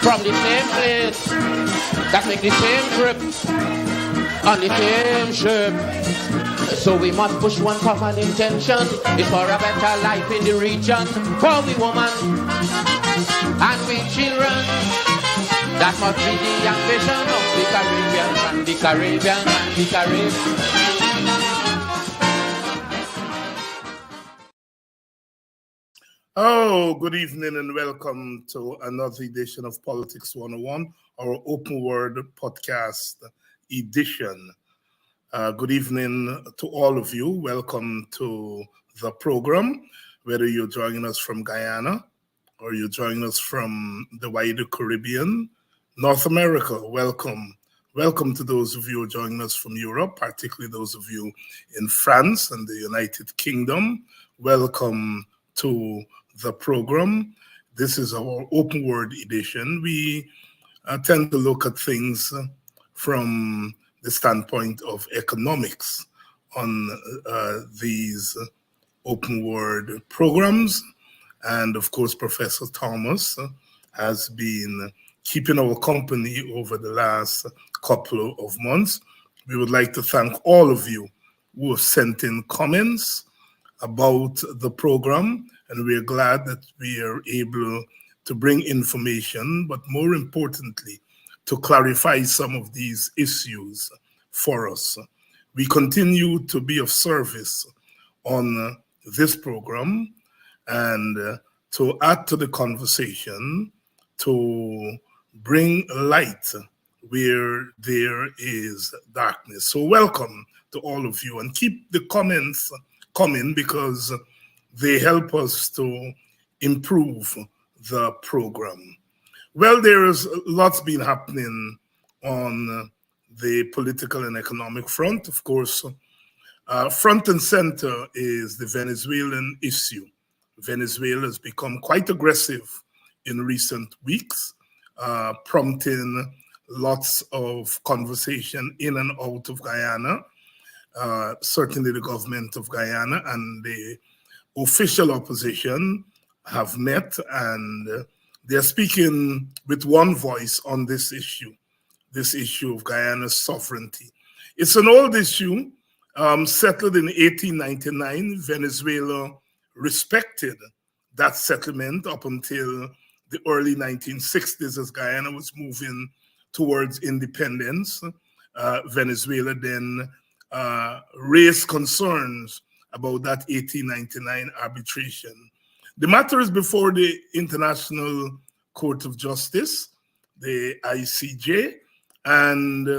from the same place, that make the same trip on the same ship. So we must push one common intention, it's for a better life in the region, for we women and we children. That must be the ambition of the Caribbean and the Caribbean and the Caribbean. Oh, good evening and welcome to another edition of Politics 101, our Open Word podcast edition. Good evening to all of you. Welcome to the program, whether you're joining us from Guyana or you're joining us from the wider Caribbean, North America. Welcome. Welcome to those of you joining us from Europe, particularly those of you in France and the United Kingdom. Welcome to the program. This is our Open Word edition. We tend to look at things from the standpoint of economics on these Open Word programs. And of course, Professor Thomas has been keeping our company over the last couple of months. We would like to thank all of you who have sent in comments about the program, and we are glad that we are able to bring information, but more importantly, to clarify some of these issues for us. We continue to be of service on this program and to add to the conversation, to bring light where there is darkness. So welcome to all of you, and keep the comments coming because they help us to improve the program. Well, there is lots been happening on the political and economic front. Of course, front and center is the Venezuelan issue. Venezuela has become quite aggressive in recent weeks, prompting lots of conversation in and out of Guyana. Certainly the government of Guyana and the official opposition have met, and they're speaking with one voice on this issue of Guyana's sovereignty. It's an old issue, settled in 1899. Venezuela respected that settlement up until the early 1960s as Guyana was moving towards independence. Venezuela then raised concerns about that 1899 arbitration. The matter is before the International Court of Justice, the ICJ, and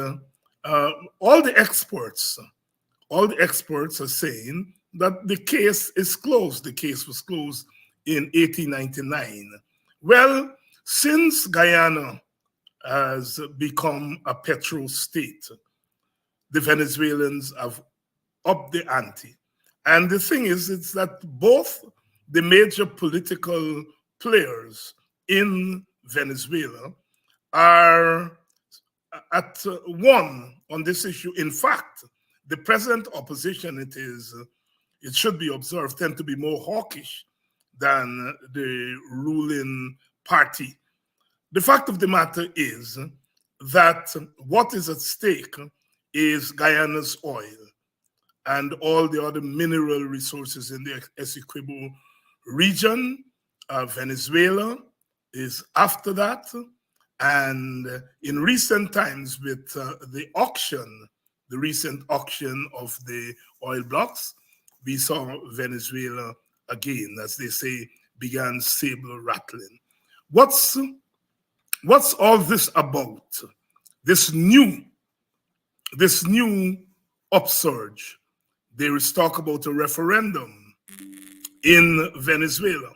all the experts are saying that the case is closed. The case was closed in 1899. Well, since Guyana has become a petro state, the Venezuelans have upped the ante. And the thing is, it's that both the major political players in Venezuela are at one on this issue. In fact, the present opposition, it should be observed, tend to be more hawkish than the ruling party. The fact of the matter is that what is at stake is Guyana's oil and all the other mineral resources in the Essequibo region. Venezuela is after that. And in recent times with the recent auction of the oil blocks, we saw Venezuela again, as they say, began saber rattling. What's all this about? This new upsurge. There is talk about a referendum in Venezuela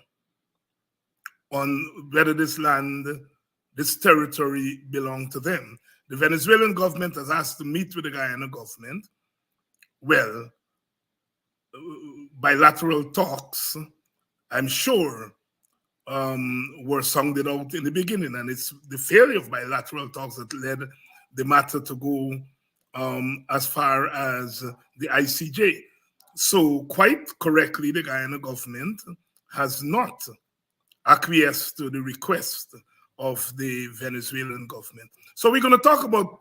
on whether this territory belonged to them. The Venezuelan government has asked to meet with the Guyana government. Well, bilateral talks, I'm sure, were sounded out in the beginning, and it's the failure of bilateral talks that led the matter to go as far as the ICJ. So quite correctly, the Guyana government has not acquiesced to the request of the Venezuelan government. So we're going to talk about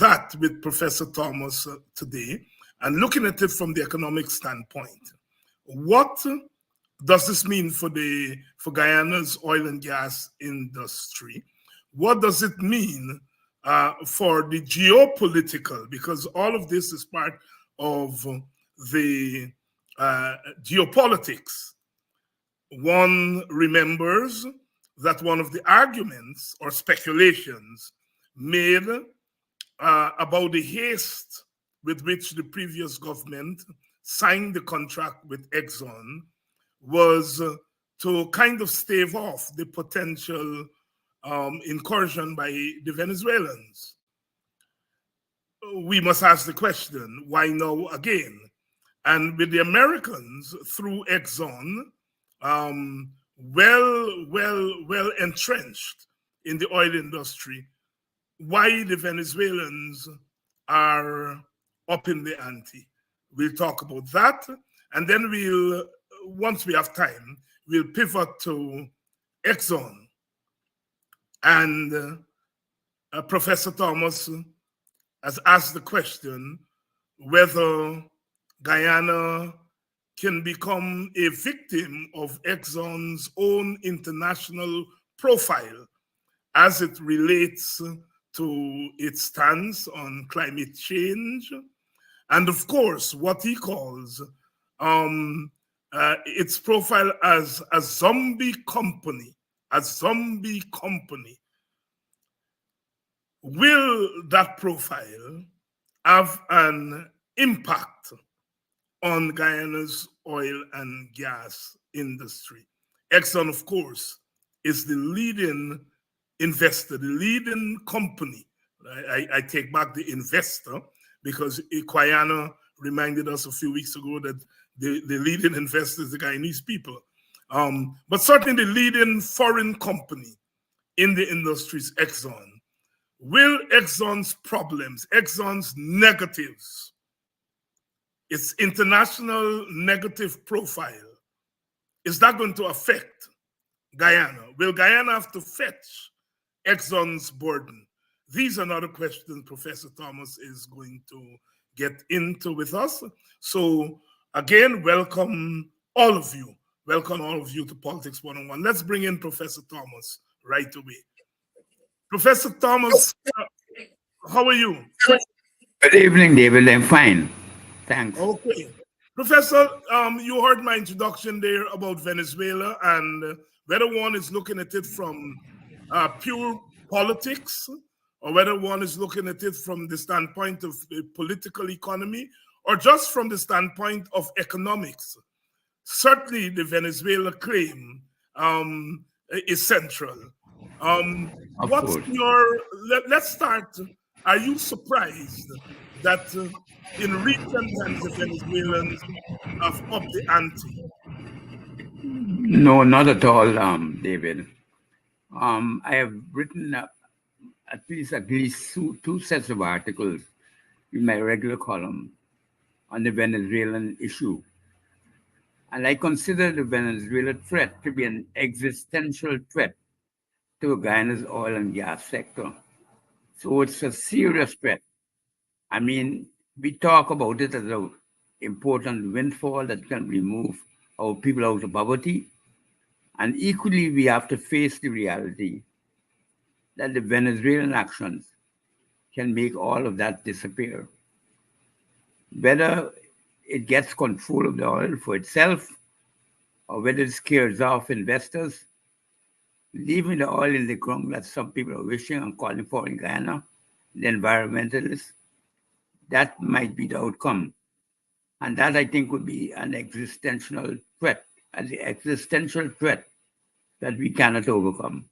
that with Professor Thomas today, and looking at it from the economic standpoint. What does this mean for Guyana's oil and gas industry? What does it mean for the geopolitical? Because all of this is part of the geopolitics. One remembers that one of the arguments or speculations made about the haste with which the previous government signed the contract with Exxon was to kind of stave off the potential incursion by the Venezuelans. We must ask the question, why now again? And with the Americans through Exxon, well entrenched in the oil industry, why the Venezuelans are up in the ante. We'll talk about that, and then once we have time, we'll pivot to Exxon. And Professor Thomas has asked the question whether Guyana can become a victim of Exxon's own international profile as it relates to its stance on climate change, and of course, what he calls its profile as a zombie company. Will that profile have an impact on Guyana's oil and gas industry? Exxon, of course, is the leading investor, the leading company. I take back the investor, because Guyana reminded us a few weeks ago that the leading investor is the Guyanese people. But certainly the leading foreign company in the industry is Exxon. Will Exxon's problems, Exxon's negatives, its international negative profile, is that going to affect Guyana? Will Guyana have to fetch Exxon's burden? These are not the questions Professor Thomas is going to get into with us. So again, welcome all of you. Welcome all of you to Politics 101. Let's bring in Professor Thomas right away. Professor Thomas, how are you? Good evening, David. I'm fine. Thanks. Okay. Professor, you heard my introduction there about Venezuela, and whether one is looking at it from pure politics, or whether one is looking at it from the standpoint of the political economy, or just from the standpoint of economics. Certainly the Venezuela claim is central. Let's start. Are you surprised that in recent times the Venezuelans have upped the ante? No, not at all, David. I have written at least two sets of articles in my regular column on the Venezuelan issue. And I consider the Venezuelan threat to be an existential threat to Guyana's oil and gas sector. So it's a serious threat. I mean, we talk about it as an important windfall that can remove our people out of poverty. And equally, we have to face the reality that the Venezuelan actions can make all of that disappear. Whether it gets control of the oil for itself, or whether it scares off investors, leaving the oil in the ground that some people are wishing and calling for in Guyana, the environmentalists, that might be the outcome. And that, I think, would be an existential threat that we cannot overcome.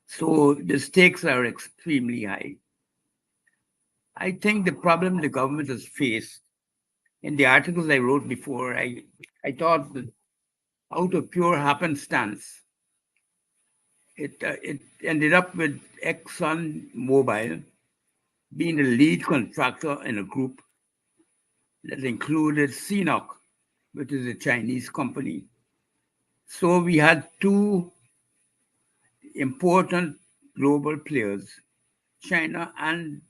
So the stakes are extremely high. I think the problem the government has faced, in the articles I wrote before, I thought that out of pure happenstance, it ended up with ExxonMobil being the lead contractor in a group that included CNOOC, which is a Chinese company. So we had two important global players, China and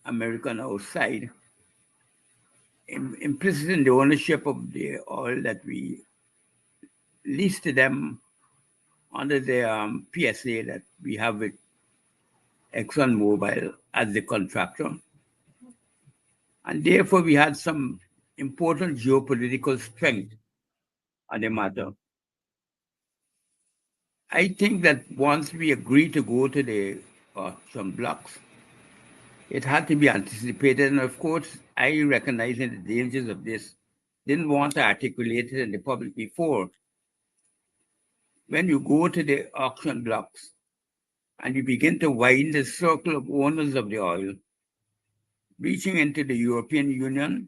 America on our side, implicit in the ownership of the oil that we leased to them under the PSA that we have with ExxonMobil as the contractor. And therefore, we had some important geopolitical strength on the matter. I think that once we agreed to go to the some blocks, it had to be anticipated. And of course, I recognizing the dangers of this, didn't want to articulate it in the public before. When you go to the auction blocks and you begin to widen the circle of owners of the oil, reaching into the European Union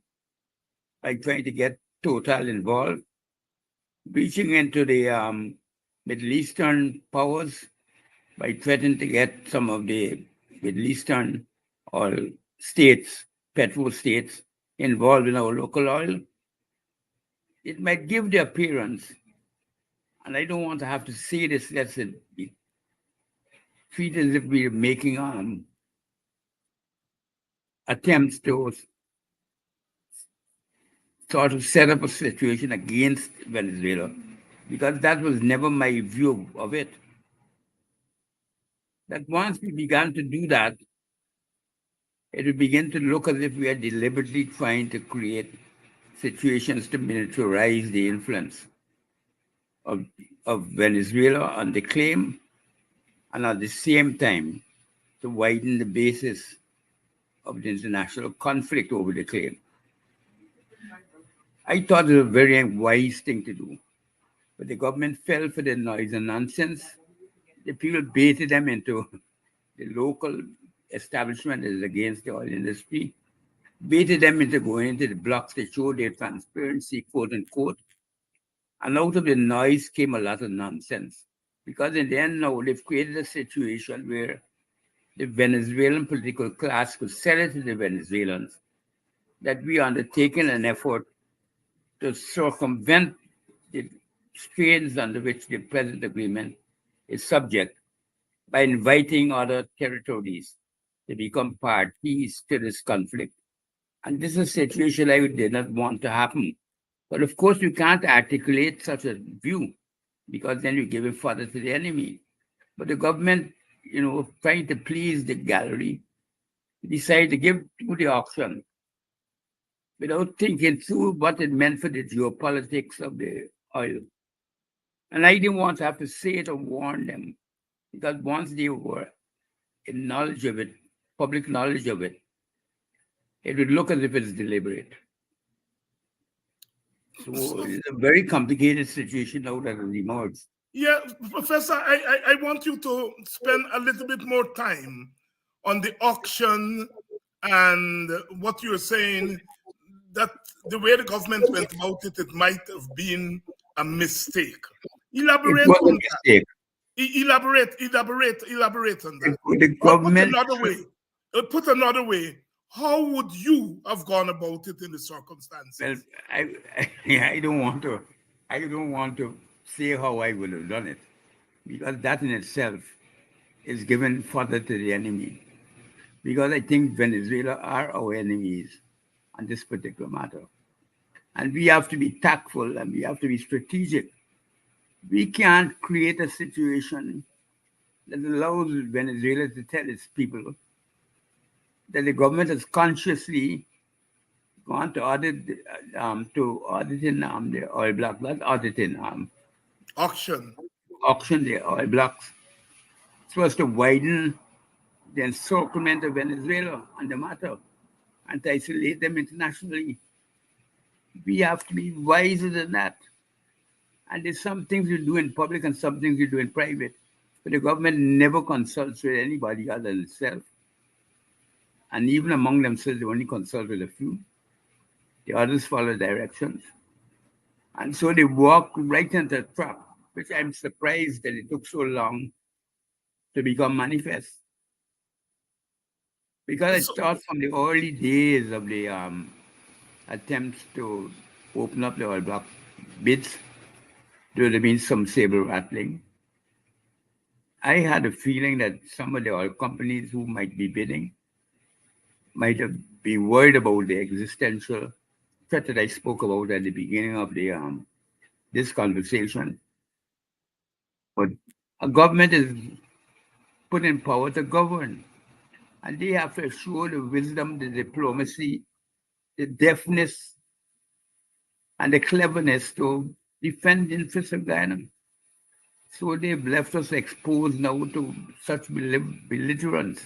by trying to get Total involved, reaching into the Middle Eastern powers by threatening to get some of the Middle Eastern oil states, petrol states, involved in our local oil, it might give the appearance, and I don't want to have to say this, let's be treated as if we're making attempts to sort of set up a situation against Venezuela, because that was never my view of it. That once we began to do that, it would begin to look as if we are deliberately trying to create situations to militarize the influence of Venezuela on the claim, and at the same time to widen the basis of the international conflict over the claim. I thought it was a very wise thing to do, but the government fell for the noise and nonsense. The people baited them into the local establishment that is against the oil industry, baited them into going into the blocks to show their transparency, quote unquote. And out of the noise came a lot of nonsense. Because in the end now, they've created a situation where the Venezuelan political class could sell it to the Venezuelans that we are undertaking an effort to circumvent the strains under which the present agreement is subject by inviting other territories to become parties to this conflict. And this is a situation I did not want to happen. But of course, you can't articulate such a view because then you're giving fodder to the enemy. But the government, trying to please the gallery, decided to give to the auction without thinking through what it meant for the geopolitics of the oil. And I didn't want to have to say it or warn them, because once they were in knowledge of it, public knowledge of it, it would look as if it's deliberate. So it's a very complicated situation now that has emerged. Yeah, Professor, I want you to spend a little bit more time on the auction and what you're saying, that the way the government went about it, it might have been a mistake. Elaborate on that. Elaborate on that. The government, put another way, how would you have gone about it in the circumstances? Well, I don't want to say how I would have done it, because that in itself is given fodder to the enemy. Because I think Venezuela are our enemies on this particular matter. And we have to be tactful and we have to be strategic. We can't create a situation that allows Venezuela to tell its people that the government has consciously gone to audit the oil block, not auditing, auction the oil blocks, so as to widen the encirclement of Venezuela on the matter and to isolate them internationally. We have to be wiser than that. And there's some things you do in public and some things you do in private. But the government never consults with anybody other than itself. And even among themselves, they only consult with a few. The others follow directions. And so they walk right into the trap, which I'm surprised that it took so long to become manifest. Because it starts from the early days of the attempts to open up the oil block bids. There would have been some saber rattling. I had a feeling that some of the oil companies who might be bidding might have been worried about the existential threat that I spoke about at the beginning of the this conversation. But a government is put in power to govern, and they have to show the wisdom, the diplomacy, the deftness, and the cleverness to defend the interests of Guyana. So they've left us exposed now to such belligerence.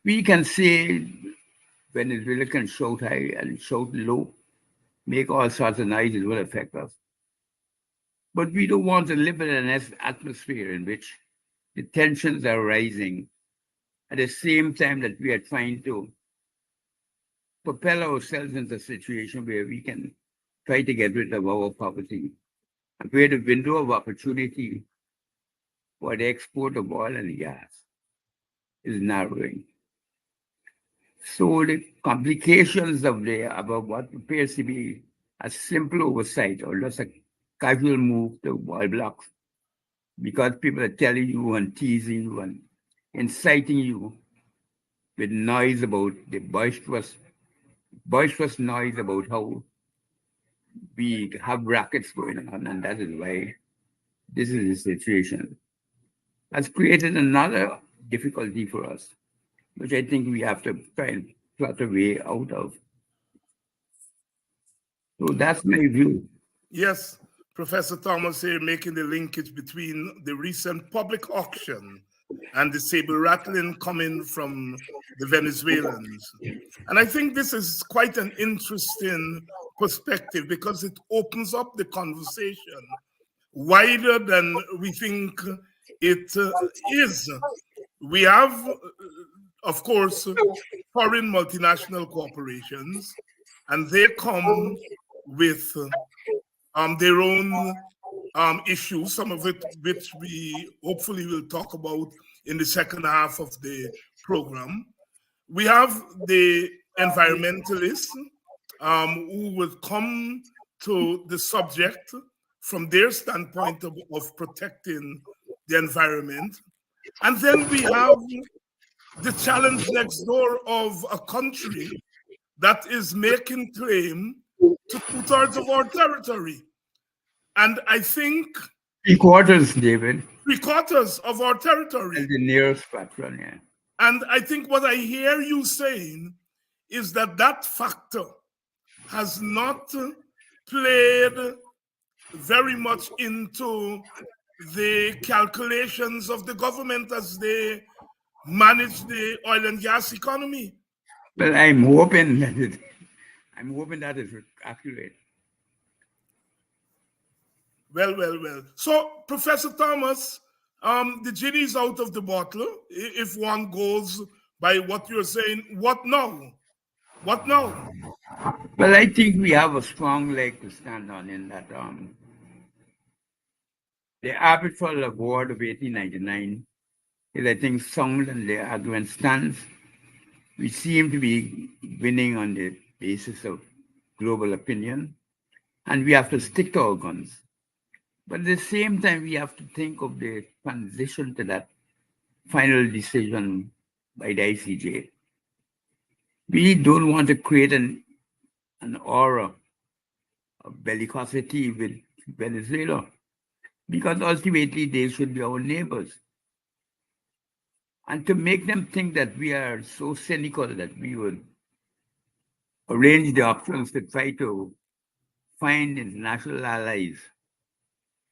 We can say Venezuela can shout high and shout low, make all sorts of noise, it will affect us. But we don't want to live in an atmosphere in which the tensions are rising at the same time that we are trying to propel ourselves into a situation where we can try to get rid of our poverty, and where the window of opportunity for the export of oil and gas is narrowing. So the complications of what appears to be a simple oversight or just a casual move to oil blocks, because people are telling you and teasing you and inciting you with noise about the boisterous noise about how we have rackets going on, and that is why this is the situation. Has created another difficulty for us, which I think we have to try and plot a way out of. So that's my view. Yes, Professor Thomas here making the linkage between the recent public auction and the saber rattling coming from the Venezuelans. And I think this is quite an interesting perspective because it opens up the conversation wider than we think it is. We have, of course, foreign multinational corporations, and they come with their own issues, some of it which we hopefully will talk about in the second half of the program. We have the environmentalists who will come to the subject from their standpoint of protecting the environment. And then we have the challenge next door of a country that is making claim to 2/3 of our territory. And I think 3/4, David. 3/4 of our territory. And the nearest patron, yeah. And I think what I hear you saying is that that factor has not played very much into the calculations of the government as they manage the oil and gas economy. Well, I'm hoping that is accurate. Well. So, Professor Thomas, the genie is out of the bottle. If one goes by what you're saying, what now? What now? Well, I think we have a strong leg to stand on in that the arbitral award of 1899 is, I think, sound, and the argument stands. We seem to be winning on the basis of global opinion, and we have to stick to our guns. But at the same time, we have to think of the transition to that final decision by the ICJ. We don't want to create an aura of bellicosity with Venezuela, because ultimately they should be our neighbors. And to make them think that we are so cynical that we would arrange the options to try to find international allies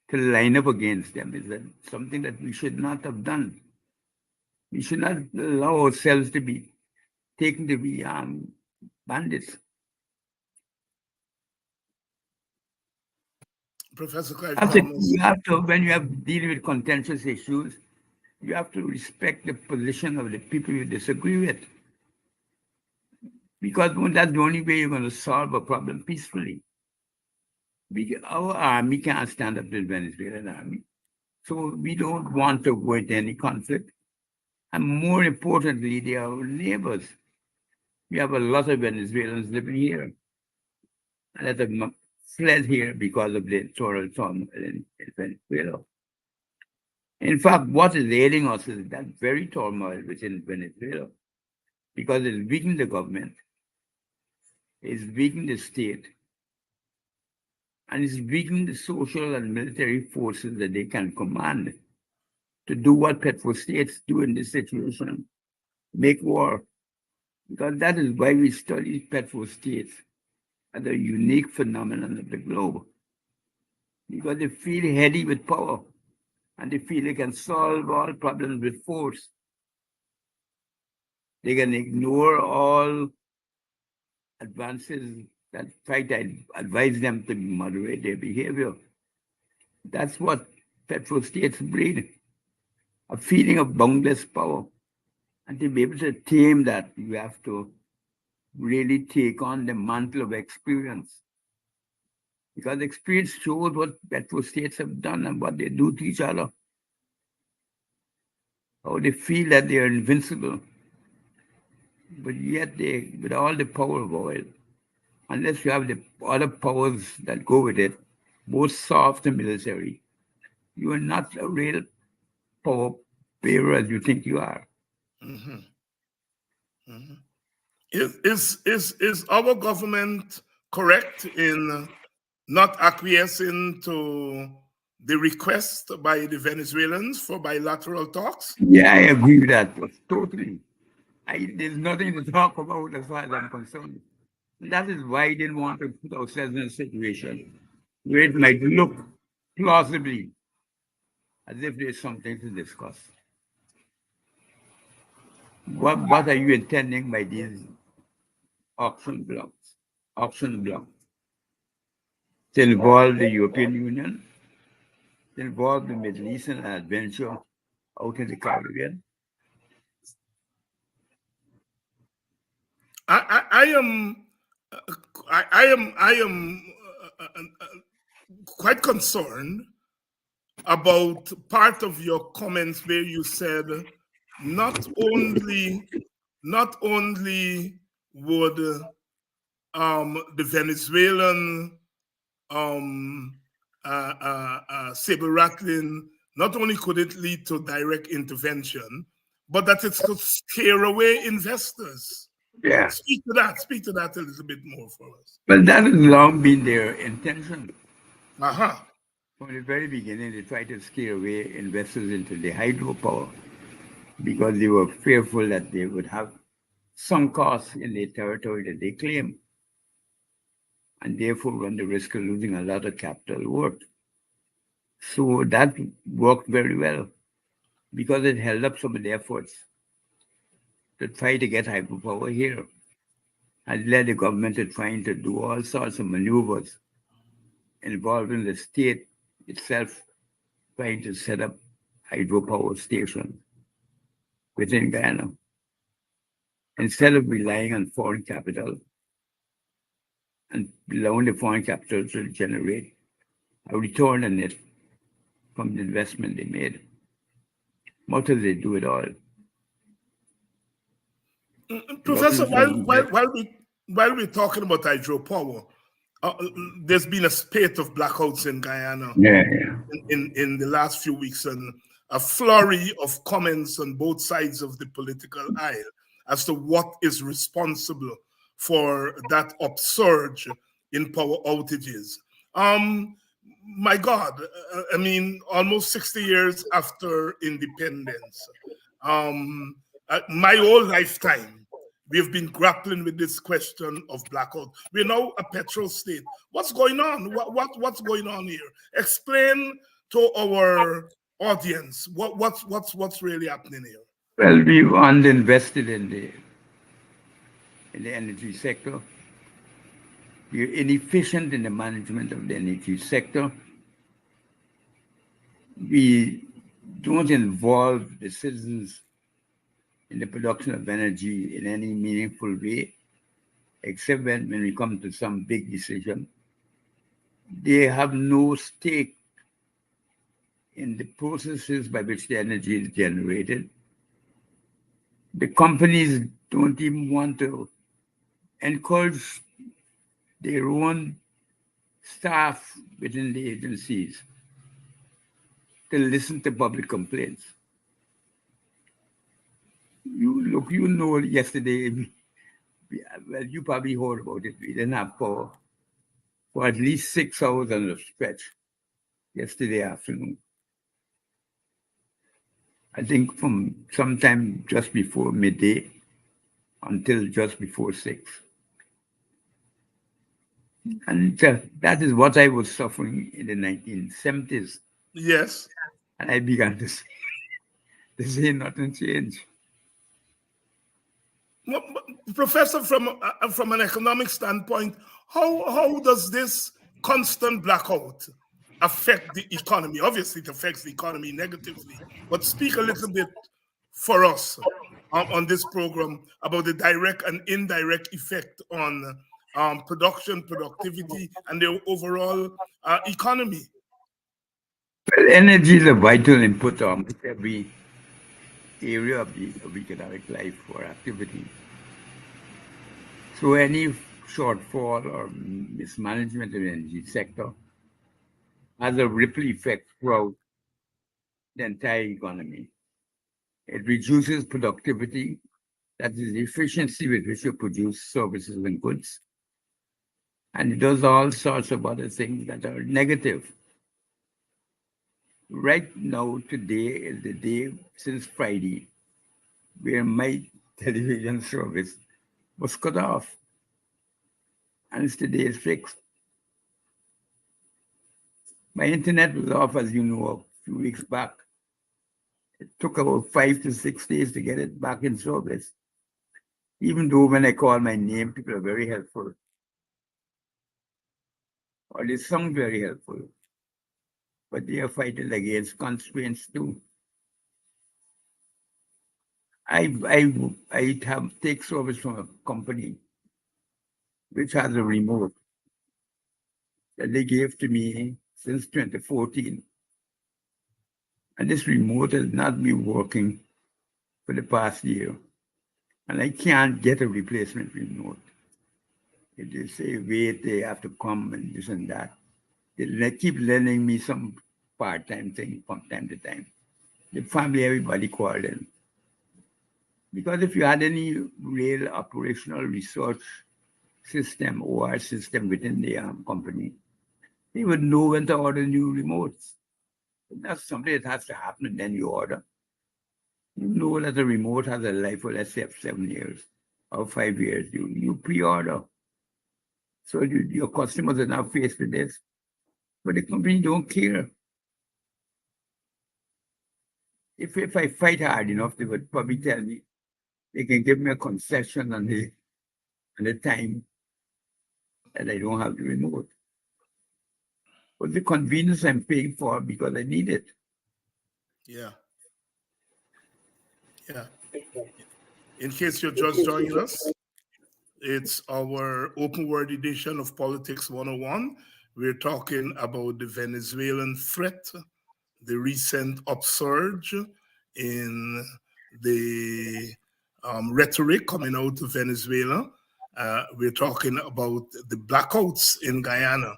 to line up against them is something that we should not have done. We should not allow ourselves to be taken to be bandits. Professor Clive, You have to, when you have dealing with contentious issues, you have to respect the position of the people you disagree with, because that's the only way you're going to solve a problem peacefully. Our army can't stand up to the Venezuelan army, so we don't want to go into any conflict. And more importantly, they are our neighbors. We have a lot of Venezuelans living here, and that have fled here because of the electoral turmoil in Venezuela. In fact, what is ailing us is that very turmoil within Venezuela, because it's weakening the government, it's weakening the state, and it's weakening the social and military forces that they can command to do what petrostates do in this situation, make war. Because that is why we study petrostates as a unique phenomenon of the globe. Because they feel heady with power, and they feel they can solve all problems with force. They can ignore all advances that try to advise them to moderate their behavior. That's what petrostates breed, a feeling of boundless power. And to be able to tame that, you have to really take on the mantle of experience. Because experience shows what petrostates have done and what they do to each other. How they feel that they are invincible. But yet they, with all the power of oil, unless you have the other powers that go with it, both soft and military, you are not a real power bearer as you think you are. Mm-hmm. Mm-hmm. Is our government correct in not acquiescing to the request by the Venezuelans for bilateral talks? Yeah, I agree with that totally. There's nothing to talk about as far as I'm concerned. That is why I didn't want to put ourselves in a situation where it might look plausibly as if there's something to discuss. What are you intending by these auction blocks? Auction blocks to involve the European Union, to involve the Middle East in an adventure out in the Caribbean. I am quite concerned about part of your comments where you said not only would the Venezuelan saber rattling, not only could it lead to direct intervention, but that it could scare away investors. Yeah. Speak to that a little bit more for us. But that has long been their intention. Uh-huh. From the very beginning, they tried to scare away investors into the hydropower because they were fearful that they would have sunk costs in the territory that they claim, and therefore run the risk of losing a lot of capital worked. So that worked very well because it held up some of the efforts to try to get hydropower here and led the government to trying to do all sorts of maneuvers involving the state itself trying to set up hydropower stations within Guyana. Instead of relying on foreign capital and allowing the foreign capital to generate a return on it from the investment they made. Most of they do it all. Professor, while we're talking about hydropower, there's been a spate of blackouts in Guyana in the last few weeks, and a flurry of comments on both sides of the political aisle as to what is responsible for that upsurge in power outages. My God, I mean, almost 60 years after independence, my whole lifetime, we've been grappling with this question of blackout. We're now a petrol state. What's going on? What's going on here? Explain to our audience what's really happening here. Well, we've underinvested in the energy sector. We're inefficient in the management of the energy sector. We don't involve the citizens in the production of energy in any meaningful way, except when we come to some big decision. They have no stake in the processes by which the energy is generated. The companies don't even want to encourage their own staff within the agencies to listen to public complaints. You know, yesterday, well, you probably heard about it. We didn't have power for at least 6 hours on the stretch yesterday afternoon. I think from sometime just before midday until just before 6. And that is what I was suffering in the 1970s. Yes. And I began to say nothing changed. Professor, from an economic standpoint, how does this constant blackout affect the economy? Obviously, it affects the economy negatively, but speak a little bit for us on this program about the direct and indirect effect on production, productivity, and the overall economy. Well, energy is a vital input on every area of economic life or activity. So any shortfall or mismanagement of the energy sector has a ripple effect throughout the entire economy. It reduces productivity, that is the efficiency with which you produce services and goods. And it does all sorts of other things that are negative. Right now, today is the day since Friday where my television service was cut off. And today is fixed. My internet was off, as you know, a few weeks back. It took about 5 to 6 days to get it back in service. Even though when I call my name, people are very helpful. Or they sound very helpful. But they are fighting against constraints too. I take service from a company which has a remote that they gave to me since 2014. And this remote has not been working for the past year. And I can't get a replacement remote. If they say, wait, they have to come and this and that. They keep lending me some part-time thing from time to time. The family, everybody called in. Because if you had any real operational research system, OR system within the company, they would know when to order new remotes. That's something that has to happen and then you order. You know that the remote has a life of, let's say, 7 years or 5 years. You pre-order. So your customers are now faced with this. But the company don't care. If I fight hard enough, they would probably tell me they can give me a concession on the time that I don't have the remote. But the convenience I'm paying for because I need it. Yeah. Yeah. In case you're just joining us, it's our open word edition of Politics 101. We're talking about the Venezuelan threat, the recent upsurge in the rhetoric coming out of Venezuela. We're talking about the blackouts in Guyana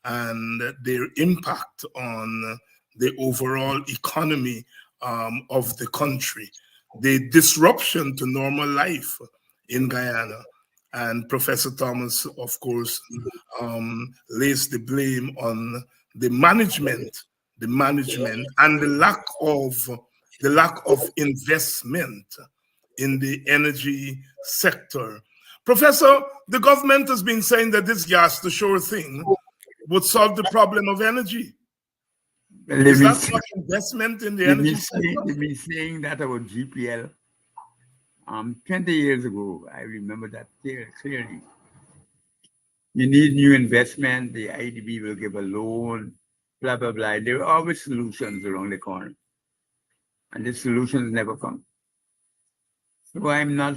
and their impact on the overall economy of the country, the disruption to normal life in Guyana. And Professor Thomas, of course, lays the blame on the management and the lack of investment in the energy sector. Professor, the government has been saying that this gas, the sure thing, would solve the problem of energy. Is that not investment in the energy sector? They've been saying that about GPL. 20 years ago, I remember that clearly. You need new investment, the IDB will give a loan, blah, blah, blah. There are always solutions around the corner. And the solutions never come. So I'm not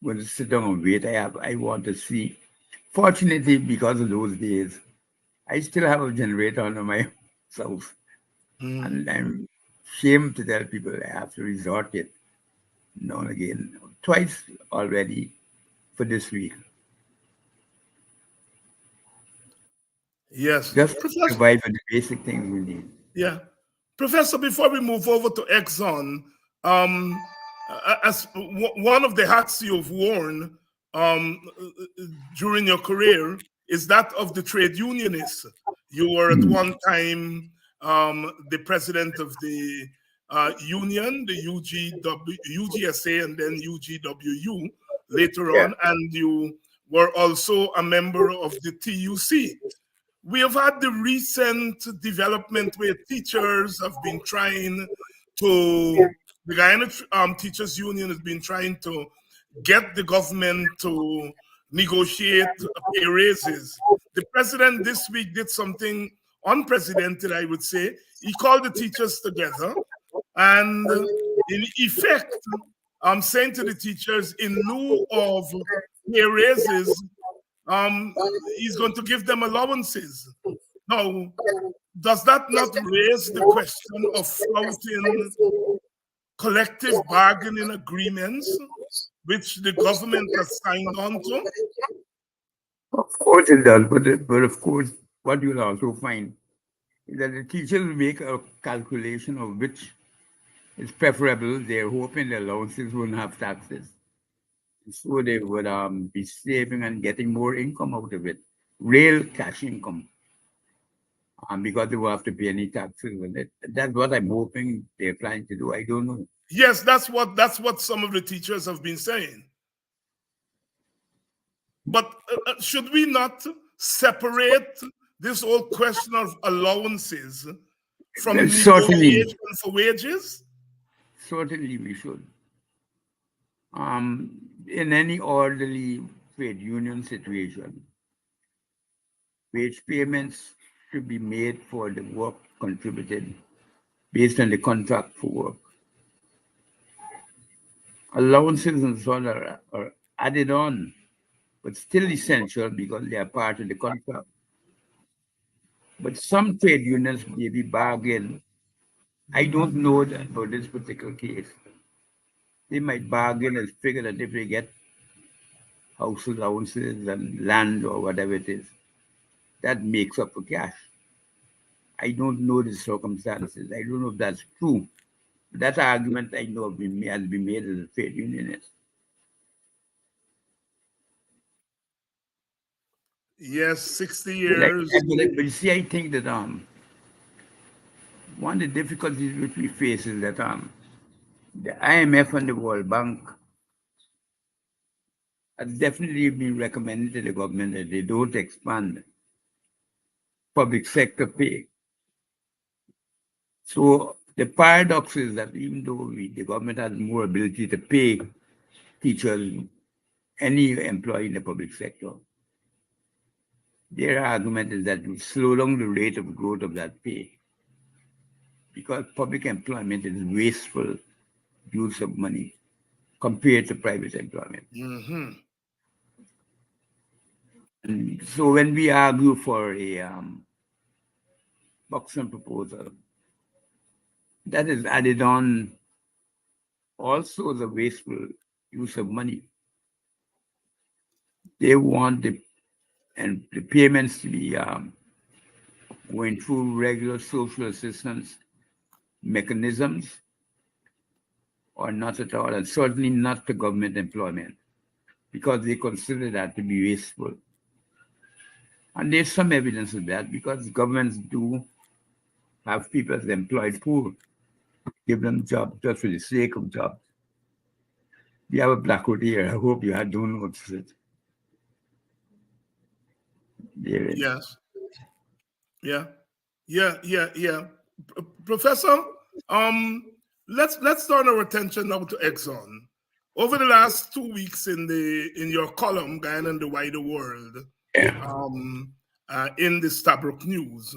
going to sit down and wait. I want to see. Fortunately, because of those days, I still have a generator under my house. And I'm ashamed to tell people I have to resort it now and again, twice already for this week. Yes. Just to survive for the basic things we need. Yeah. Professor, before we move over to Exxon, as one of the hats you've worn during your career is that of the trade unionist. You were at one time the president of the union, the UGSA, and then UGWU later on, and you were also a member of the TUC. We have had the recent development where teachers have been trying to, the Guyana Teachers Union has been trying to get the government to negotiate pay raises. The president this week did something unprecedented, I would say. He called the teachers together and in effect, saying to the teachers, in lieu of pay raises, he's going to give them allowances. Now, does that not raise the question of flouting collective bargaining agreements which the government has signed on to? Of course it does, but of course, what you'll also find is that the teachers make a calculation of which is preferable. They're hoping the allowances won't have taxes. So they would be saving and getting more income out of it, real cash income, because they won't have to pay any taxes on it. That's what I'm hoping they're planning to do. I don't know. Yes, that's what some of the teachers have been saying. But should we not separate this whole question of allowances from negotiation for wages? Certainly we should. In any orderly trade union situation, wage payments should be made for the work contributed based on the contract for work. Allowances and so on are added on, but still essential because they are part of the contract. But some trade unions maybe bargain. I don't know that for this particular case. They might bargain and figure that if they get house allowances and land or whatever it is, that makes up for cash. I don't know the circumstances. I don't know if that's true. That argument I know has been made as a trade unionist. Yes, 60 years. But you see, I think that one of the difficulties which we face is that the IMF and the World Bank has definitely been recommending to the government that they don't expand public sector pay. So the paradox is that even though the government has more ability to pay teachers, any employee in the public sector, their argument is that we slow down the rate of growth of that pay because public employment is wasteful use of money compared to private employment. Mm-hmm. And so when we argue for a Buxton proposal, that is added on also the wasteful use of money. They want the payments to be going through regular social assistance mechanisms or not at all, and certainly not to government employment because they consider that to be wasteful. And there's some evidence of that because governments do have people as employed poor, give them jobs just for the sake of jobs. You have a blackwood here. I hope you don't notice it. There it is. Yes. Yeah. Professor, let's turn our attention now to Exxon. Over the last 2 weeks in your column, Guyana and the Wider World, in the Stabroek News,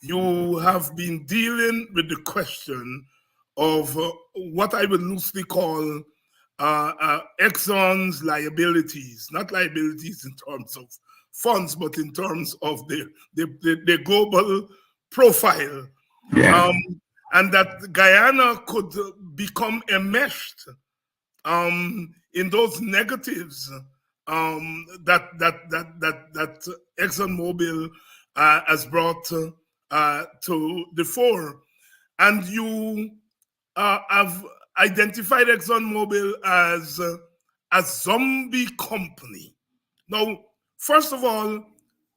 you have been dealing with the question of what I would loosely call Exxon's liabilities, not liabilities in terms of funds, but in terms of the global profile. Yeah. And that Guyana could become enmeshed in those negatives that ExxonMobil has brought to the fore. and you have identified ExxonMobil as a zombie company. Now, first of all,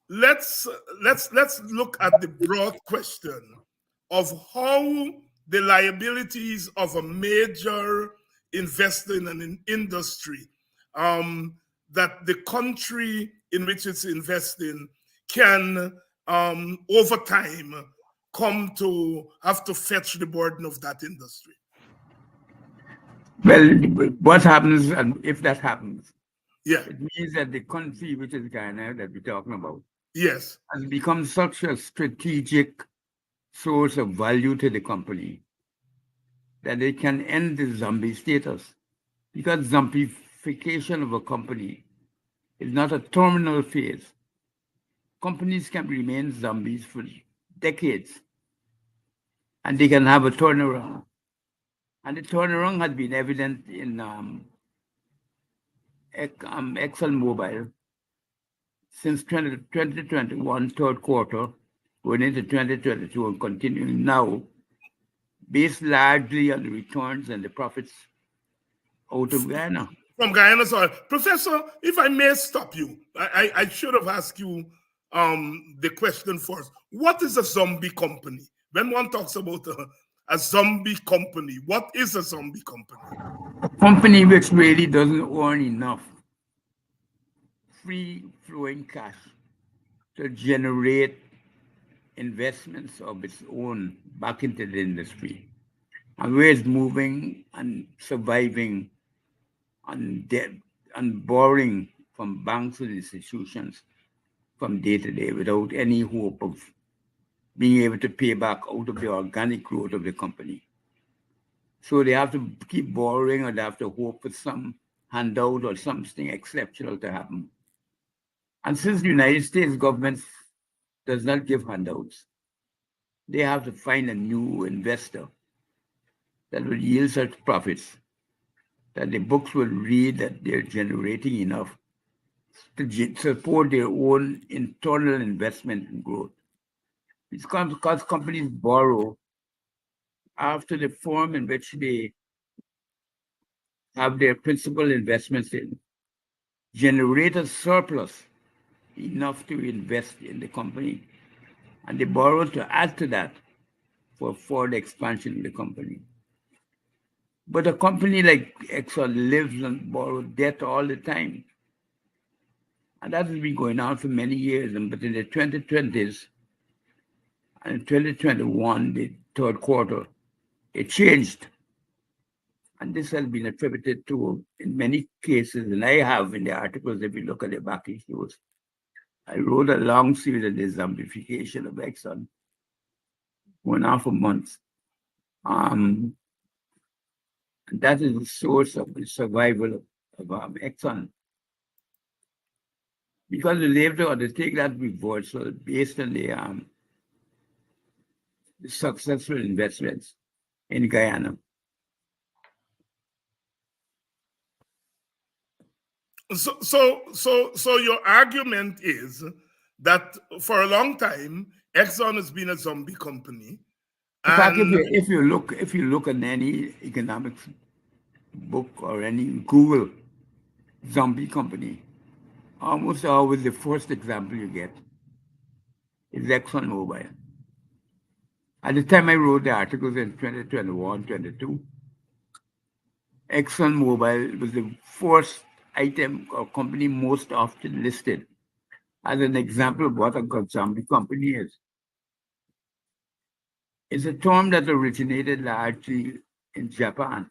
let's look at the broad question of how the liabilities of a major investor in an industry that the country in which it's investing can over time come to have to fetch the burden of that industry. Well, what happens, and if that happens, Yeah. it means that the country, which is Guyana, that we're talking about, Yes. has become such a strategic source of value to the company that it can end the zombie status. Because zombification of a company is not a terminal phase. Companies can remain zombies for decades, and they can have a turnaround. And the turnaround has been evident in ExxonMobil since 2021 third quarter, going into 2022 and continuing now, based largely on the returns and the profits out of Guyana. From Guyana, sorry. Professor, if I may stop you, I should have asked you the question first. What is a zombie company? When one talks about a zombie company, what is a zombie company? A company which really doesn't earn enough free flowing cash to generate investments of its own back into the industry, and where it's moving and surviving on debt and borrowing from banks and institutions from day to day without any hope of being able to pay back out of the organic growth of the company. So they have to keep borrowing, or they have to hope for some handout or something exceptional to happen. And since the United States government does not give handouts, they have to find a new investor that will yield such profits that the books will read that they're generating enough to support their own internal investment and growth. It's because companies borrow after the form in which they have their principal investments in, generate a surplus enough to invest in the company, and they borrow to add to that for further expansion of the company. But a company like Exxon lives on borrowed debt all the time. And that has been going on for many years. But in the 2020s and 2021, the third quarter, it changed. And this has been attributed to, in many cases, and I have in the articles, if you look at the back issues, I wrote a long series of the zombification of Exxon, 1.5 months. And that is the source of the survival of Exxon. Because they have to undertake that reversal based on the successful investments in Guyana. So your argument is that for a long time, Exxon has been a zombie company. In fact, if you look at any economics book or any Google zombie company, almost always the first example you get is ExxonMobil. At the time I wrote the articles in 2021, 22, ExxonMobil was the first item or company most often listed as an example of what a good zombie company is. It's a term that originated largely in Japan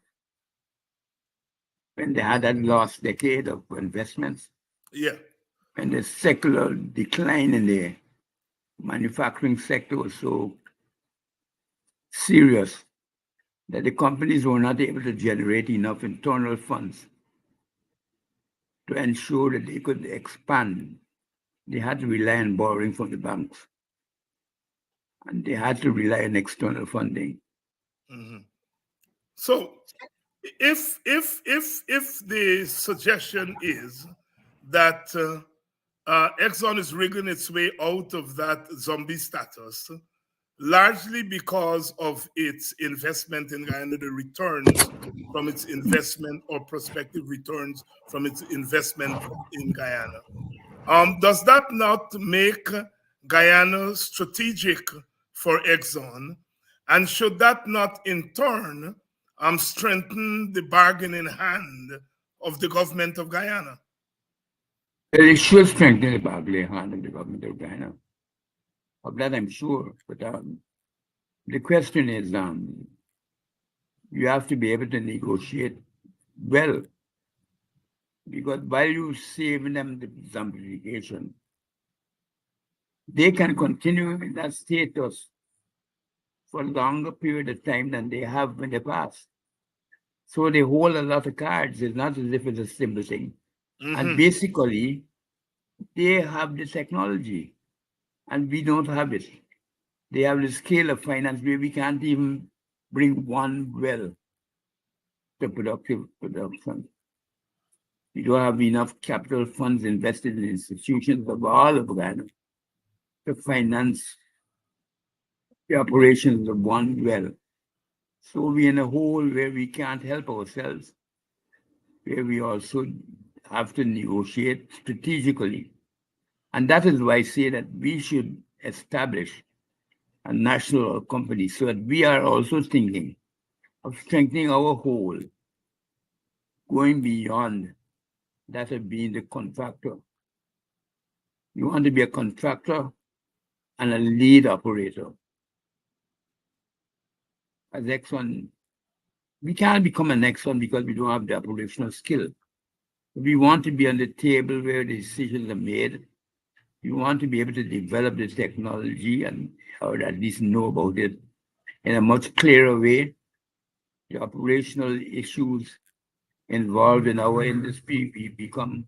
when they had that last decade of investments. Yeah. And the secular decline in the manufacturing sector was so serious that the companies were not able to generate enough internal funds to ensure that they could expand. They had to rely on borrowing from the banks, and they had to rely on external funding. Mm-hmm. So, if the suggestion is that Exxon is wriggling its way out of that zombie status, largely because of its investment in Guyana, the returns from its investment or prospective returns from its investment in Guyana. Does that not make Guyana strategic for Exxon? And should that not in turn strengthen the bargaining hand of the government of Guyana? It should strengthen the bargaining hand of the government of Guyana. Of that I'm sure. But the question is, you have to be able to negotiate well. Because while you saving them the zombification, they can continue in that status for a longer period of time than they have in the past. So they hold a lot of cards. It's not as if it's a simple thing. And basically, they have the technology, and we don't have it. They have the scale of finance where we can't even bring one well to productive production. We don't have enough capital funds invested in institutions of all of Ghana to finance the operations of one well. So we're in a hole where we can't help ourselves, where we also have to negotiate strategically. And that is why I say that we should establish a national company so that we are also thinking of strengthening our whole, going beyond that of being the contractor. You want to be a contractor and a lead operator. As Exxon, we can't become an Exxon because we don't have the operational skill. We want to be on the table where the decisions are made. We want to be able to develop the technology and or at least know about it in a much clearer way. The operational issues involved in our industry, we become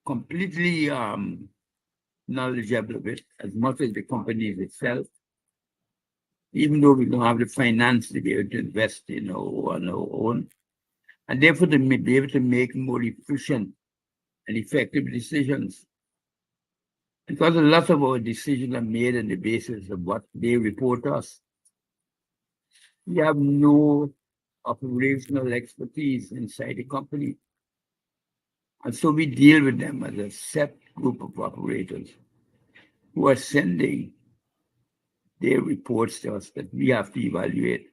completely knowledgeable of it as much as the company itself, even though we don't have the finance to be able to invest on our own, and therefore to be able to make more efficient and effective decisions. Because a lot of our decisions are made on the basis of what they report us. We have no operational expertise inside the company. And so we deal with them as a set group of operators who are sending their reports to us that we have to evaluate.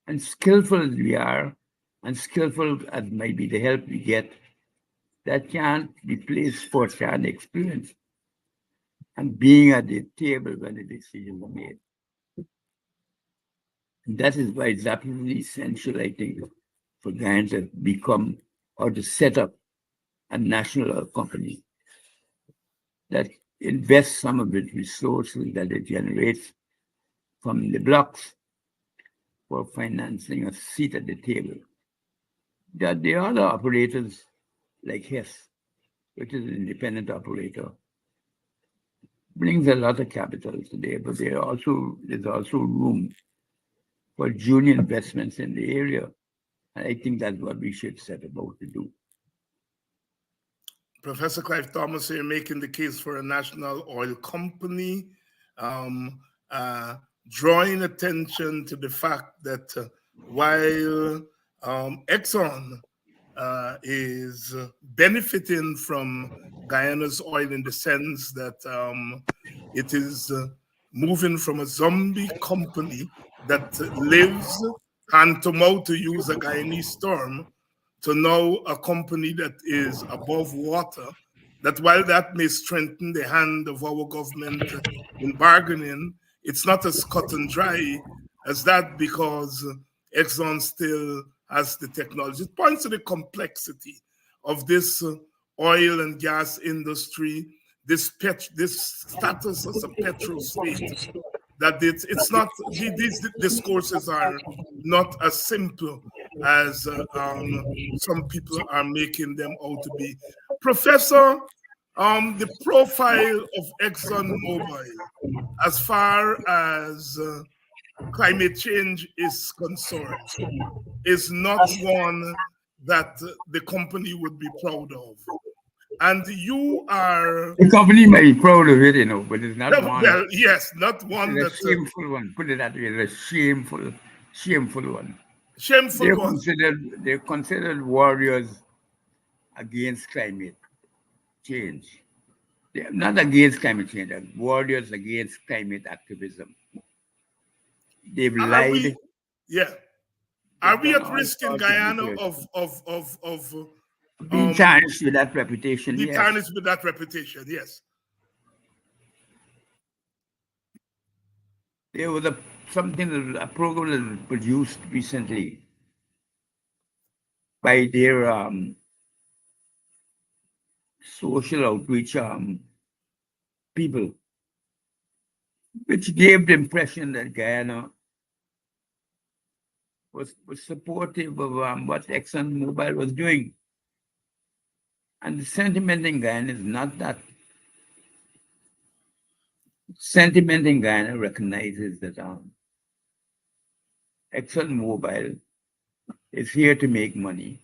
And skillful as we are, and skillful as might be the help we get, that can't replace first-hand experience and being at the table when the decisions are made. And that is why it's absolutely essential, I think, for Guyana to become or to set up a national company that invests some of its resources that it generates from the blocks for financing a seat at the table. There are other operators like Hess, which is an independent operator, brings a lot of capital today, but there's also room for junior investments in the area. And I think that's what we should set about to do. Professor Clive Thomas here making the case for a national oil company, drawing attention to the fact that while Exxon is benefiting from Guyana's oil in the sense that it is moving from a zombie company that lives hand to mouth, to use a Guyanese term, to now a company that is above water, that while that may strengthen the hand of our government in bargaining, it's not as cut and dry as that, because Exxon still has the technology. It points to the complexity of this oil and gas industry, this status as a petro state, that it's not, these discourses are not as simple as some people are making them out to be. Professor, the profile of ExxonMobil as far as climate change is concerned is not one that the company would be proud of. And you are... The company may be proud of it, but it's not one. Well, yes, not one It's a that... shameful one. Put it that way, it's a shameful one. shameful one. They're considered warriors against climate change. They're not against climate change, they're warriors against climate activism. They've Are lied. we... Yeah. Are They've we done at all risk in sorts of Guyana research. of Being tarnished with that reputation, be yes. tarnished with that reputation? Yes. There was a program that was produced recently by their social outreach people, which gave the impression that Guyana was supportive of what ExxonMobil was doing. And the sentiment in Guyana is not that. Sentiment in Guyana recognizes that ExxonMobil is here to make money.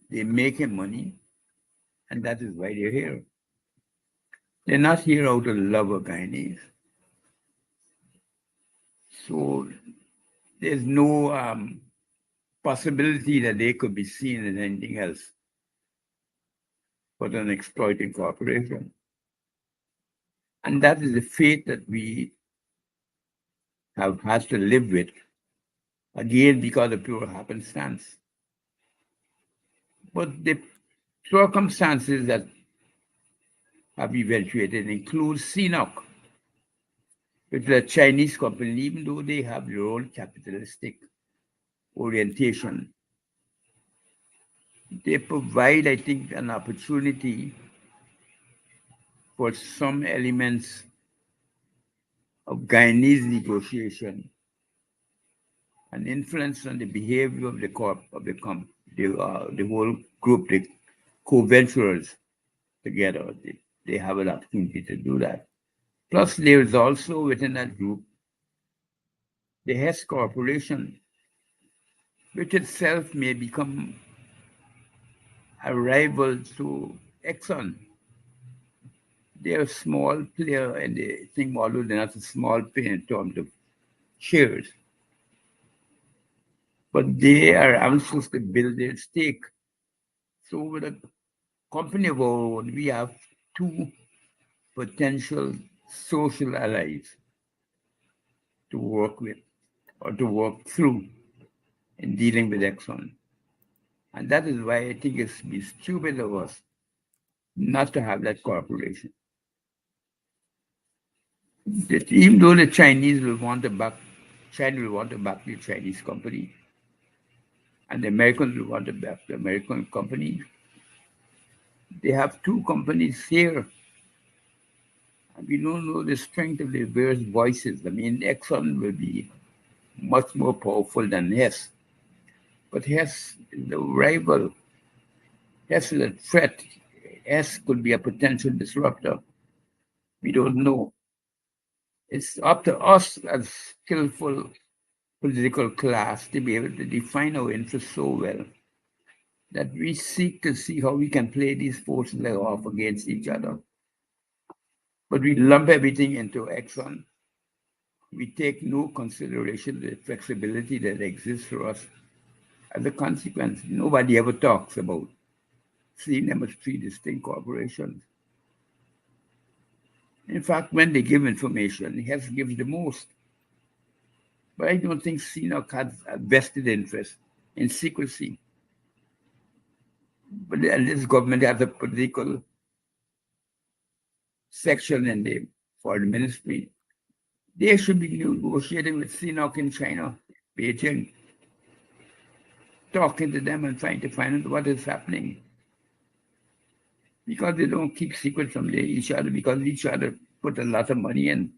They're making money, and that is why they're here. They're not here out of love of Guyanese. So there's no possibility that they could be seen as anything else but an exploiting corporation. And that is the fate that we have had to live with, again, because of pure happenstance. But the circumstances that have eventuated include CNOC, which is a Chinese company, even though they have their own capitalistic orientation. They provide, I think, an opportunity for some elements of Guyanese negotiation and influence on the behavior of the whole group, the co-venturers together. They have an opportunity to do that. Plus, there is also within that group the Hess Corporation, which itself may become a rival to Exxon. They're a small player, and they think, although they're not a small player in terms of shares, but they are anxious to build their stake. So with a company of our own, we have two potential social allies to work with or to work through in dealing with Exxon. And that is why I think it's be stupid of us not to have that cooperation. That even though the Chinese will want to back, China will want to back the Chinese company, and the Americans will want to back the American company, they have two companies here. And we don't know the strength of the various voices. I mean, Exxon will be much more powerful than Hess. But Hess is a rival. Hess is a threat. Hess could be a potential disruptor. We don't know. It's up to us as skillful political class to be able to define our interests so well that we seek to see how we can play these forces off against each other. But we lump everything into Exxon. We take no consideration of the flexibility that exists for us. As a consequence, nobody ever talks about seeing them as three distinct corporations. In fact, when they give information, Hess gives the most. But I don't think CNOC has a vested interest in secrecy. But this government has a political section in the foreign ministry. They should be negotiating with CNOC in China, Beijing, talking to them and trying to find out what is happening. Because they don't keep secrets from each other, because each other put a lot of money in.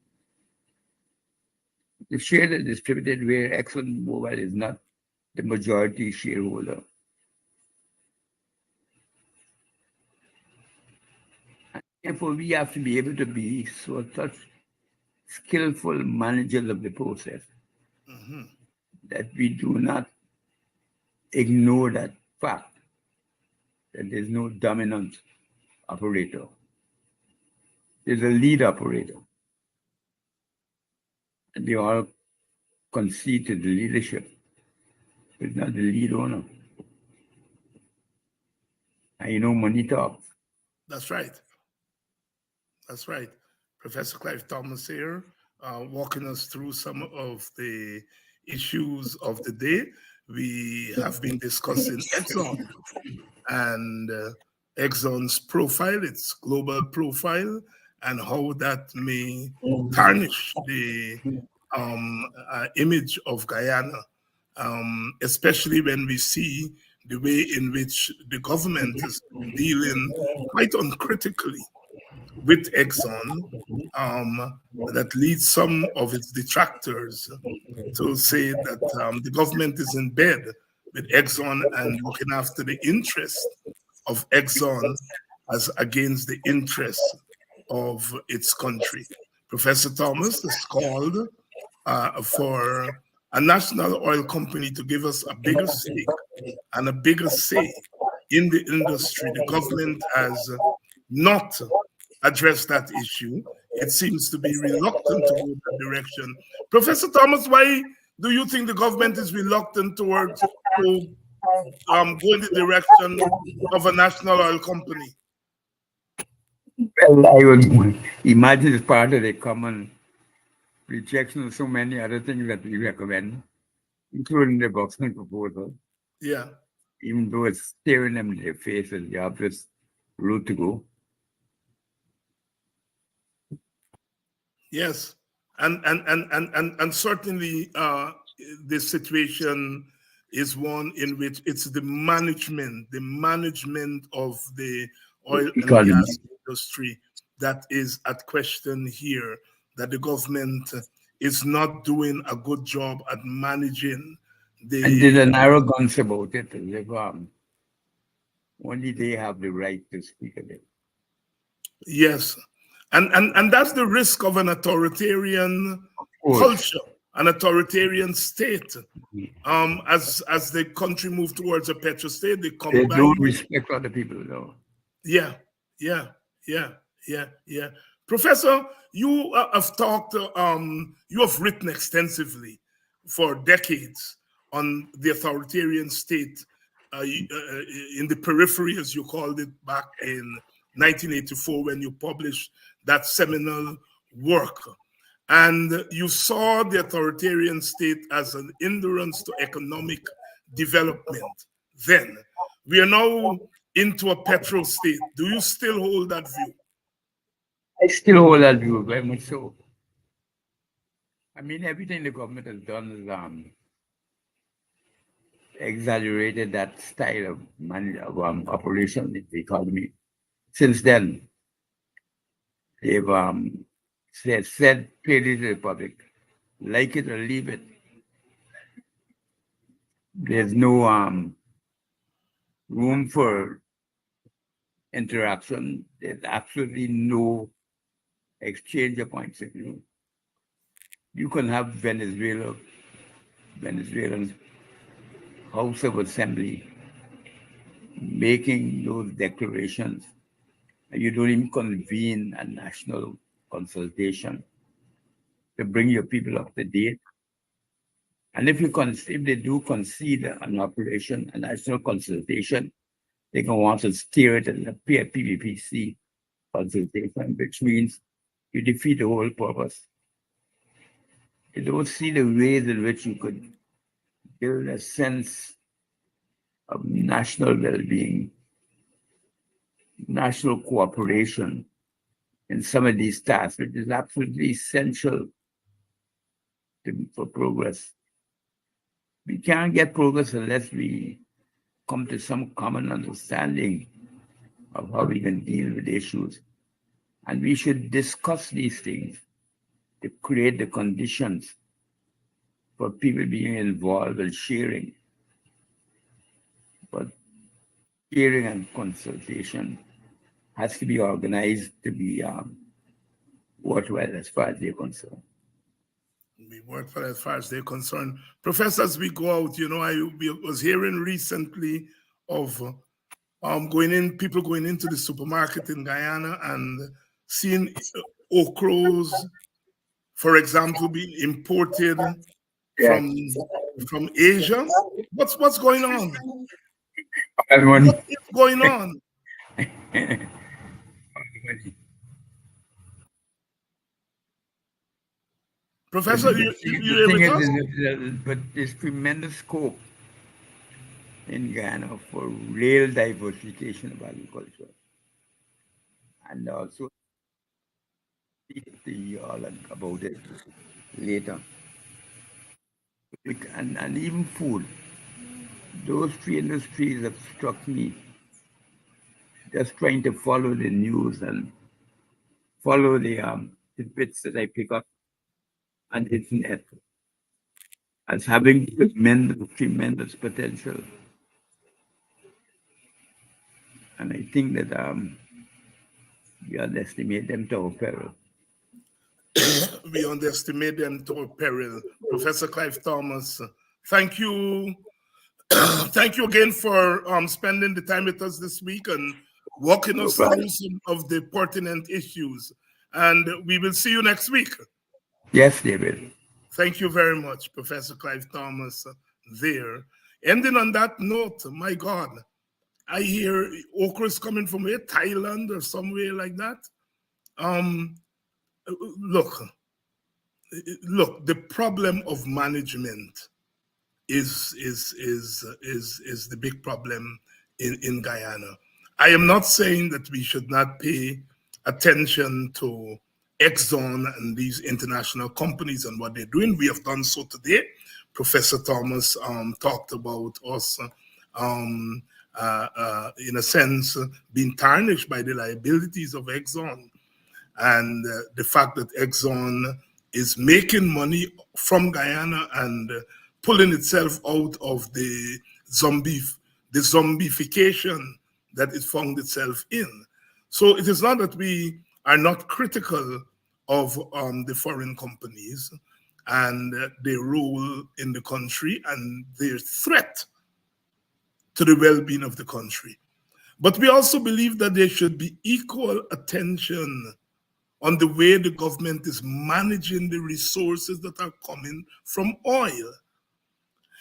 The shares are distributed where ExxonMobil is not the majority shareholder. And therefore, we have to be able to be such skillful managers of the process that we do not ignore that fact. that there's no dominant operator. There's a lead operator. And they all concede to the leadership. It's not the lead owner. And money talks. That's right. That's right. Professor Clive Thomas here, walking us through some of the issues of the day. We have been discussing Exxon and Exxon's profile, its global profile, and how that may tarnish the image of Guyana, especially when we see the way in which the government is dealing quite uncritically with Exxon, that leads some of its detractors to say that the government is in bed with Exxon and looking after the interests of Exxon as against the interests of its country. Professor Thomas has called for a national oil company to give us a bigger stake and a bigger say in the industry. The government has not addressed that issue. It seems to be reluctant to go that direction. Professor Thomas, why do you think the government is reluctant towards go in the direction of a national oil company? Well, I would imagine it's part of the common rejection of so many other things that we recommend, including the Buxton proposal. Yeah. Even though it's staring them in their face as the obvious route to go. Yes, and certainly this situation is one in which it's the management of the oil and gas industry that is at question here, that the government is not doing a good job at managing the... And there's an arrogance about it, as if only they have the right to speak of it. Yes, and that's the risk of an authoritarian culture, an authoritarian state. As the country moves towards a petrostate, they don't respect other people, though. Yeah. Professor, you have talked, you have written extensively for decades on the authoritarian state in the periphery, as you called it back in 1984 when you published that seminal work. And you saw the authoritarian state as an hindrance to economic development. Then we are now into a petro state. Do you still hold that view? I still hold that view, very much so. I mean, everything the government has done is exaggerated that style of operation in the economy. Since then, they've said clearly to the public, like it or leave it. There's no room for interaction. There's absolutely no exchange of points of view. You can have Venezuelan House of Assembly making those declarations, and you don't even convene a national consultation to bring your people up to date. And if they do concede an operation, a national consultation, they can want to steer it as a PVPC consultation, which means you defeat the whole purpose. You don't see the ways in which you could build a sense of national well-being, national cooperation in some of these tasks, which is absolutely essential for progress. We can't get progress unless we come to some common understanding of how we can deal with issues. And we should discuss these things to create the conditions for people being involved and sharing. But sharing and consultation has to be organized to be worthwhile as far as they're concerned. Be worthwhile as far as they're concerned. Professor, as we go out, I was hearing recently of people going into the supermarket in Guyana and seeing okras, for example, being imported from Asia. What's going on? What is going on? Professor, you thing with us? but there's tremendous scope in Guyana for real diversification of agriculture, and also the all about it later. And even food. Those three industries have struck me. Just trying to follow the news and follow the bits that I pick up on the internet as having tremendous potential. And I think that we underestimate them to our peril. We underestimate them to our peril. Professor Clive Thomas, thank you. Thank you again for spending the time with us this week and walking us through some of the pertinent issues. And we will see you next week. Yes, David. Thank you very much, Professor Clive Thomas there. Ending on that note, my God, I hear okra is coming from where? Thailand or somewhere like that. Look, the problem of management is the big problem in Guyana. I am not saying that we should not pay attention to Exxon and these international companies and what they're doing. We have done so today. Professor Thomas talked about us, in a sense, being tarnished by the liabilities of Exxon and the fact that Exxon is making money from Guyana and pulling itself out of the zombification that it found itself in. So it is not that we are not critical of the foreign companies and their role in the country and their threat to the well-being of the country. But we also believe that there should be equal attention on the way the government is managing the resources that are coming from oil.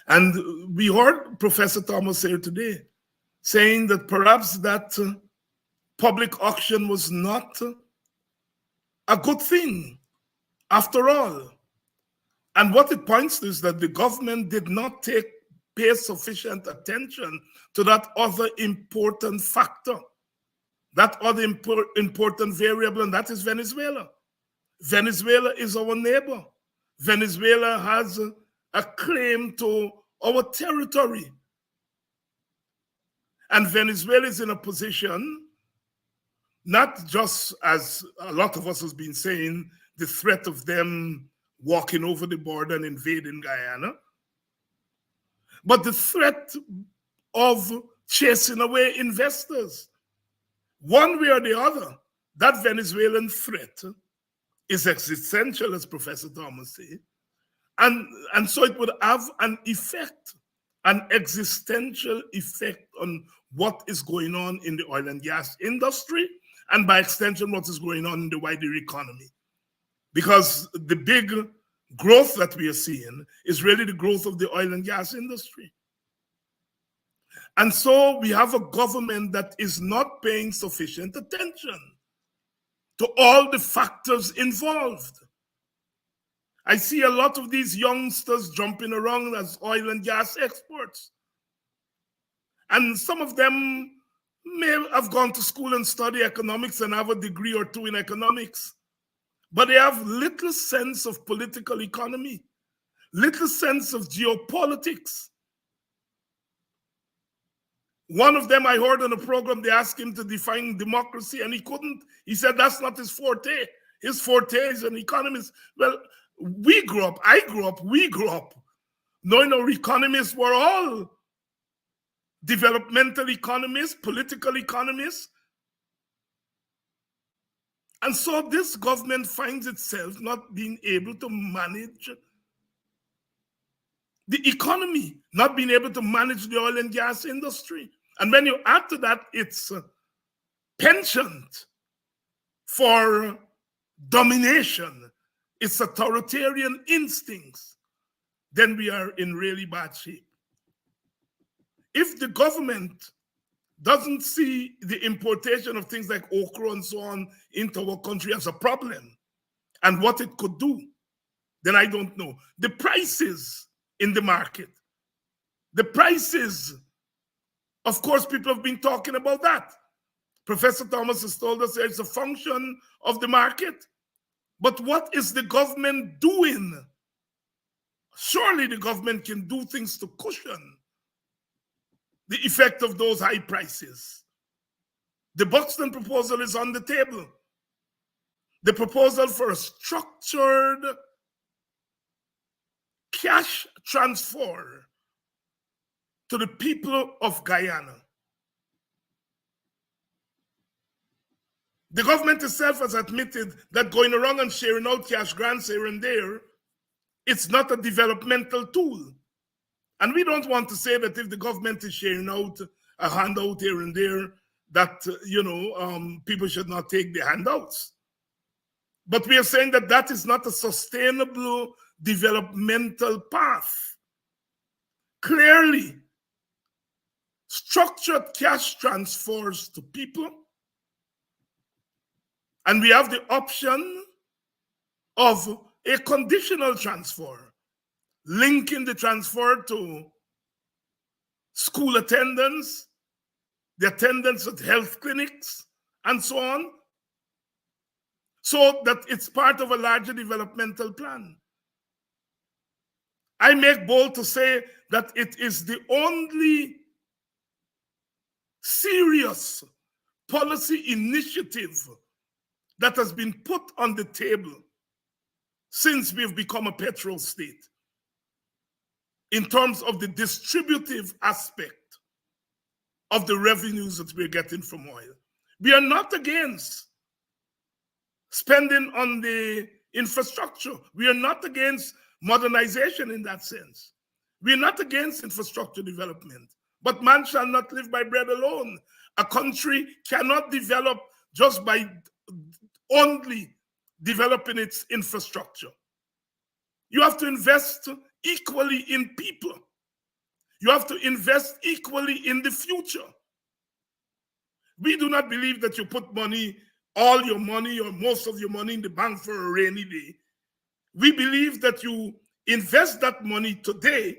And we heard Professor Thomas here today saying that perhaps that public auction was not a good thing after all. And what it points to is that the government did not pay sufficient attention to that other important factor, that other important variable, and that is Venezuela. Venezuela is our neighbor. Venezuela has a claim to our territory. And Venezuela is in a position, not just as a lot of us has been saying, the threat of them walking over the border and invading Guyana, but the threat of chasing away investors. One way or the other, that Venezuelan threat is existential, as Professor Thomas said, and so it would have an effect, an existential effect on what is going on in the oil and gas industry, and by extension, what is going on in the wider economy. Because the big growth that we are seeing is really the growth of the oil and gas industry. And so we have a government that is not paying sufficient attention to all the factors involved. I see a lot of these youngsters jumping around as oil and gas experts. And some of them may have gone to school and study economics and have a degree or two in economics, but they have little sense of political economy, little sense of geopolitics. One of them I heard on a program, they asked him to define democracy and he couldn't. He said that's not his forte. His forte is an economist. Well, we grew up knowing our economists were all developmental economists, political economists. And so this government finds itself not being able to manage the economy, not being able to manage the oil and gas industry. And when you add to that its penchant for domination, its authoritarian instincts, then we are in really bad shape. If the government doesn't see the importation of things like okra and so on into our country as a problem and what it could do, then I don't know. The prices in the market, the prices, of course, people have been talking about that. Professor Thomas has told us it's a function of the market. But what is the government doing? Surely the government can do things to cushion the effect of those high prices. The Buxton proposal is on the table. The proposal for a structured cash transfer to the people of Guyana. The government itself has admitted that going around and sharing out cash grants here and there, it's not a developmental tool. And we don't want to say that if the government is sharing out a handout here and there, that, people should not take the handouts. But we are saying that that is not a sustainable developmental path. Clearly, structured cash transfers to people, and we have the option of a conditional transfer, linking the transfer to school attendance, the attendance at health clinics, and so on, so that it's part of a larger developmental plan. I make bold to say that it is the only serious policy initiative that has been put on the table since we've become a petrol state in terms of the distributive aspect of the revenues that we're getting from oil. We are not against spending on the infrastructure. We are not against modernization in that sense. We are not against infrastructure development. But man shall not live by bread alone. A country cannot develop just by only developing its infrastructure. You have to invest equally in people. You have to invest equally in the future. We do not believe that you put money, all your money or most of your money in the bank for a rainy day. We believe that you invest that money today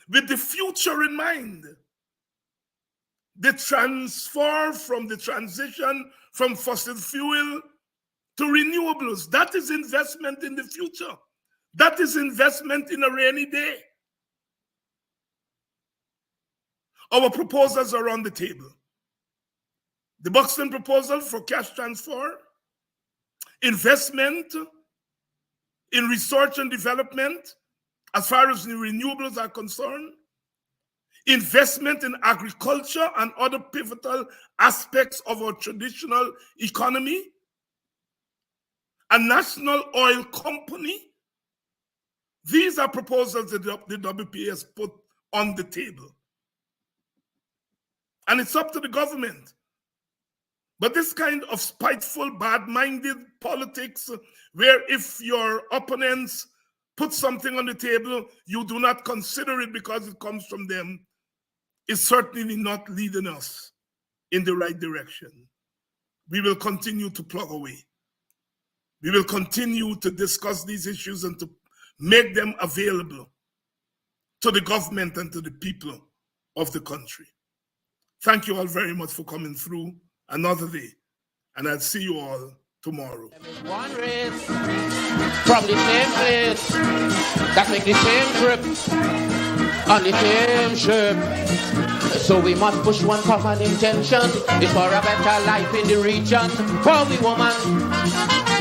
with the future in mind. The transfer from the transition from fossil fuel to renewables, that is investment in the future. That is investment in a rainy day. Our proposals are on the table. The Buxton proposal for cash transfer, investment in research and development as far as the renewables are concerned, investment in agriculture and other pivotal aspects of our traditional economy, a national oil company. These are proposals that the WPA has put on the table. And it's up to the government. But this kind of spiteful, bad-minded politics, where if your opponents put something on the table, you do not consider it because it comes from them, is certainly not leading us in the right direction. We will continue to plug away. We will continue to discuss these issues and to make them available to the government and to the people of the country. Thank you all very much for coming through another day, and I'll see you all tomorrow. One race from the same place that make the same trip on the same ship. So we must push one common intention. It's for a better life in the region for the woman.